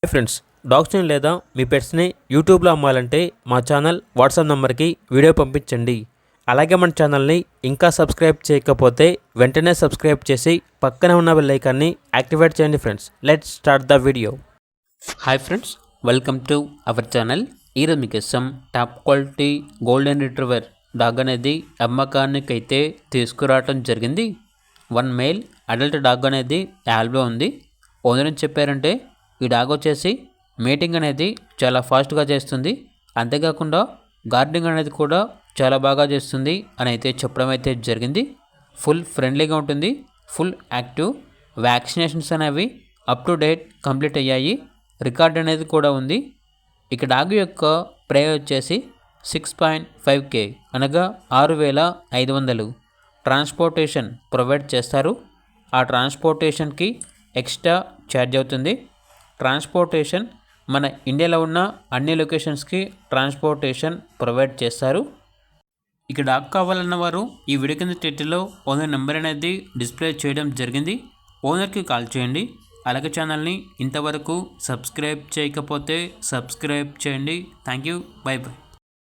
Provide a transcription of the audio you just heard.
Hi friends, డాగ్స్ని లేదా మీ పెట్స్ని యూట్యూబ్లో అమ్మాలంటే మా ఛానల్ వాట్సాప్ నెంబర్కి వీడియో పంపించండి. అలాగే మన ఛానల్ని ఇంకా సబ్స్క్రైబ్ చేయకపోతే వెంటనే సబ్స్క్రైబ్ చేసి పక్కనే ఉన్న బెల్ ఐకాన్ని యాక్టివేట్ చేయండి. Friends, let's start the video. Hi friends, welcome to our channel. ఈరోజు మీకోసం top quality golden retriever dog అనేది అమ్మకానికి అయితే తీసుకురావడం జరిగింది. 1 మేల్ అడల్ట్ డాగ్ అనేది యాల్బో ఉంది. ఓనర్ చెప్పారంటే ఈ డాగ్ వచ్చేసి మీటింగ్ అనేది చాలా ఫాస్ట్గా చేస్తుంది, అంతేకాకుండా గార్డెనింగ్ అనేది కూడా చాలా బాగా చేస్తుంది అని అయితే చెప్పడం అయితే జరిగింది. ఫుల్ ఫ్రెండ్లీగా ఉంటుంది, ఫుల్ యాక్టివ్. వ్యాక్సినేషన్స్ అనేవి అప్ టు డేట్ కంప్లీట్ అయ్యాయి, రికార్డ్ అనేది కూడా ఉంది. ఇక డాగ్ యొక్క ప్రైస్ వచ్చేసి 6.5K అనగా 6,500. ట్రాన్స్పోర్టేషన్ ప్రొవైడ్ చేస్తారు. ఆ ట్రాన్స్పోర్టేషన్కి ఎక్స్ట్రా ఛార్జ్ అవుతుంది. ట్రాన్స్పోర్టేషన్ మన ఇండియాలో ఉన్న అన్ని లొకేషన్స్కి ట్రాన్స్పోర్టేషన్ ప్రొవైడ్ చేస్తారు. ఇక డాగ్ కావాలన్న వారు ఈ వీడియో కింద టైటిల్లో ఓనర్ నెంబర్ అనేది డిస్ప్లే చేయడం జరిగింది. ఓనర్కి కాల్ చేయండి. అలాగే ఛానల్ని ఇంతవరకు సబ్స్క్రైబ్ చేయకపోతే సబ్స్క్రైబ్ చేయండి. Thank you, by by.